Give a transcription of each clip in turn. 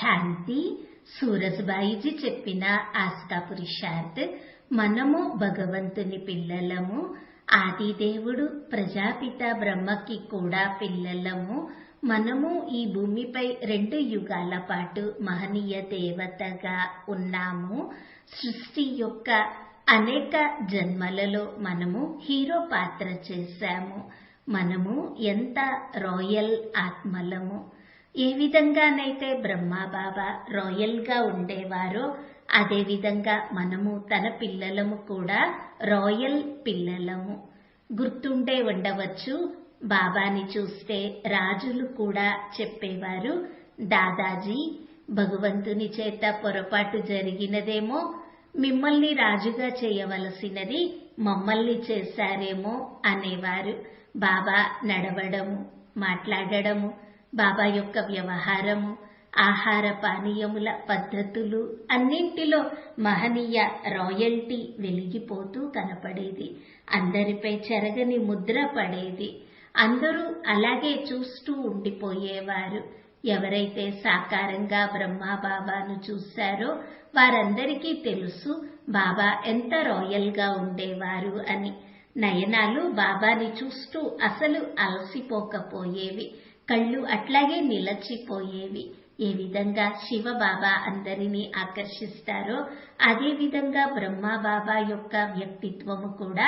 శాంతి. సూరజ్బాయిజీ చెప్పిన ఆస్కా పురుషార్థ్. మనము భగవంతుని పిల్లలము. ఆదిదేవుడు ప్రజాపిత బ్రహ్మకి కూడా పిల్లలము. మనము ఈ భూమిపై 2 యుగాల పాటు మహనీయ దేవతగా ఉన్నాము. సృష్టి యొక్క అనేక జన్మలలో మనము హీరో పాత్ర చేశాము. మనము ఎంత రాయల్ ఆత్మలము. ఏ విధంగానైతే బ్రహ్మబాబా రాయల్ గా ఉండేవారో అదే విధంగా మనము తన పిల్లలము కూడా రాయల్ పిల్లలము. గుర్తుండే ఉండవచ్చు, బాబాని చూస్తే రాజులు కూడా చెప్పేవారు, దాదాజీ భగవంతుని చేత పొరపాటు జరిగినదేమో, మిమ్మల్ని రాజుగా చేయవలసినది మమ్మల్ని చేశారేమో అనేవారు. బాబా నడవడము, మాట్లాడడము, బాబా యొక్క వ్యవహారము, ఆహార పానీయముల పద్ధతులు అన్నింటిలో మహనీయ రాయల్టీ వెలిగిపోతూ కనపడేది. అందరిపై చెరగని ముద్ర పడేది. అందరూ అలాగే చూస్తూ ఉండిపోయేవారు. ఎవరైతే సాకారంగా బ్రహ్మబాబాను చూశారో వారందరికీ తెలుసు బాబా ఎంత రాయల్ గా ఉండేవారు అని. నయనాలు బాబాని చూస్తూ అసలు అలసిపోకపోయేవి. కళ్ళు అట్లాగే నిలచిపోయేవి. ఏ విధంగా శివబాబా అందరినీ ఆకర్షిస్తారో అదే విధంగా బ్రహ్మబాబా యొక్క వ్యక్తిత్వము కూడా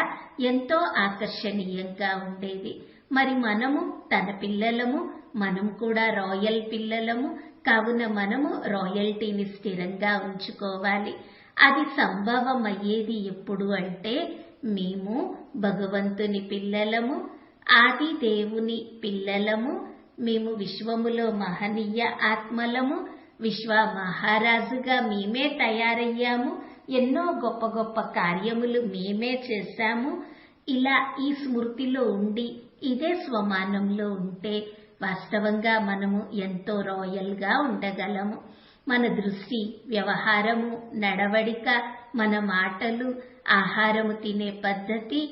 ఎంతో ఆకర్షణీయంగా ఉండేది. మరి మనము తన పిల్లలము, మనం కూడా రాయల్ పిల్లలము. కావున మనము రాయల్టీని స్థిరంగా ఉంచుకోవాలి. అది సంభవమయ్యేది ఎప్పుడు అంటే మేము భగవంతుని పిల్లలము, ఆది దేవుని పిల్లలము. మేము విశ్వములో మహనీయ ఆత్మలము. విశ్వ మహారాజుగా మేమే తయారయ్యాము. ఎన్నో గొప్ప గొప్ప కార్యములు మేమే చేశాము. ఇలా ఈ స్మృతిలో ఉండి ఇదే స్వమానంలో ఉంటే వాస్తవంగా మనము ఎంతో రాయల్ గా ఉండగలము. మన దృష్టి, వ్యవహారము, నడవడిక, మన మాటలు, ఆహారము తినే పద్ధతి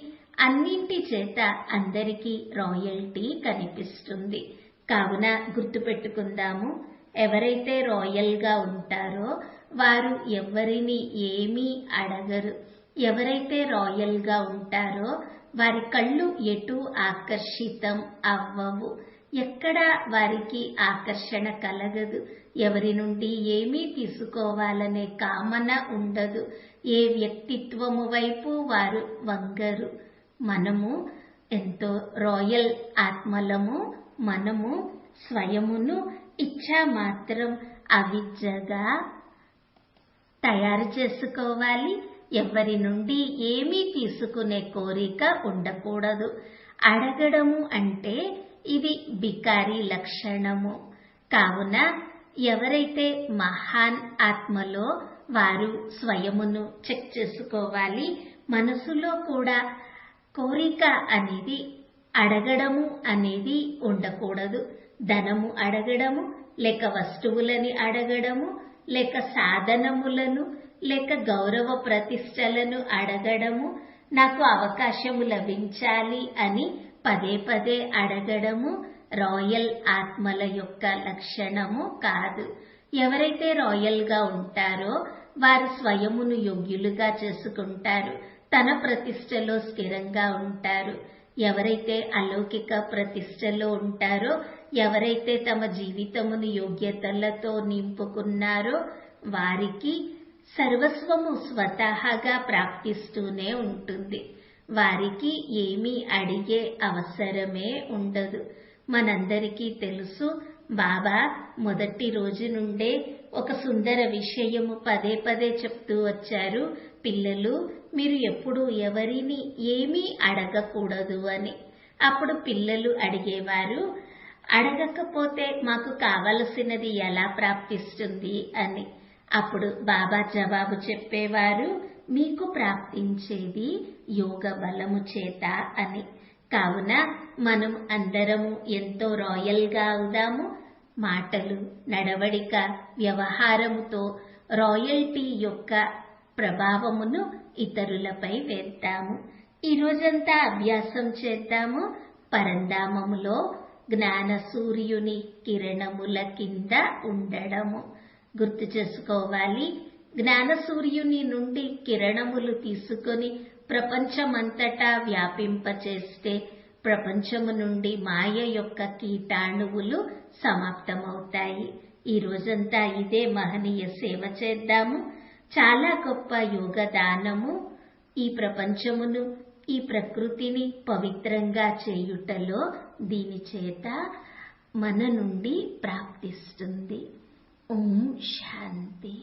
అన్నింటి చేత అందరికీ రాయల్టీ కనిపిస్తుంది. కావున గుర్తుపెట్టుకుందాము, ఎవరైతే రాయల్ గా ఉంటారో వారు ఎవరిని ఏమీ అడగరు. ఎవరైతే రాయల్ గా ఉంటారో వారి కళ్ళు ఎటూ ఆకర్షితం అవ్వవు. ఎక్కడా వారికి ఆకర్షణ కలగదు. ఎవరి నుండి ఏమీ తీసుకోవాలనే కామన ఉండదు. ఏ వ్యక్తిత్వము వైపు వారు వంగరు. మనము ఎంతో రాయల్ ఆత్మలము. మనము స్వయమును ఇచ్చా మాత్రం అవిద్యగా తయారు చేసుకోవాలి. ఎవరి నుండి ఏమీ తీసుకునే కోరిక ఉండకూడదు. అడగడము అంటే ఇది బికారి లక్షణము. కావున ఎవరైతే మహాన్ ఆత్మలో వారు స్వయమును చెక్ చేసుకోవాలి. మనసులో కూడా కోరిక అనేది, అడగడము అనేది ఉండకూడదు. ధనము అడగడము, లేక వస్తువులని అడగడము, లేక సాధనములను, లేక గౌరవ ప్రతిష్టలను అడగడము, నాకు అవకాశము లభించాలి అని పదే పదే అడగడము రాయల్ ఆత్మల యొక్క లక్షణము కాదు. ఎవరైతే రాయల్ గా ఉంటారో వారు స్వయమును యోగ్యులుగా చేసుకుంటారు. తన ప్రతిష్టలో స్థిరంగా ఉంటారు. ఎవరైతే అలౌకిక ప్రతిష్టలో ఉంటారో, ఎవరైతే తమ జీవితమును యోగ్యతలతో నింపుకున్నారో వారికి సర్వస్వము స్వతహాగా ప్రాప్తిస్తూనే ఉంటుంది. వారికి ఏమీ అడిగే అవసరమే ఉండదు. మనందరికీ తెలుసు, బాబా మొదటి రోజు నుండే ఒక సుందర విషయము పదే పదే చెప్తూ వచ్చారు. పిల్లలు, మీరు ఎప్పుడు ఎవరిని ఏమీ అడగకూడదు అని. అప్పుడు పిల్లలు అడిగేవారు, అడగకపోతే మాకు కావలసినది ఎలా ప్రాప్తిస్తుంది అని. అప్పుడు బాబా జవాబు చెప్పేవారు, మీకు ప్రాప్తించేది యోగ బలము చేత అని. కావున మనం అందరము ఎంతో రాయల్ గా అవుదాము. మాటలు, నడవడిక, వ్యవహారముతో రాయల్టీ యొక్క ప్రభావమును ఇతరులపై వేద్దాము. ఈ రోజంతా అభ్యాసం చేద్దాము. పరంధామములో జ్ఞాన సూర్యుని కిరణముల కింద ఉండడము. గుర్తు చేసుకోవాలి. జ్ఞాన సూర్యుని నుండి కిరణములు తీసుకొని ప్రపంచమంతటా వ్యాపింపచేస్తే ప్రపంచము నుండి మాయ యొక్క కీటాణువులు సమాప్తమవుతాయి. ఈ రోజంతా ఇదే మహనీయ సేవ చేద్దాము. చాలా గొప్ప యోగదానము ఈ ప్రపంచమును, ఈ ప్రకృతిని పవిత్రంగా చేయుటలో దీని చేత మన నుండి ప్రాప్తిస్తుంది. ఓం శాంతి.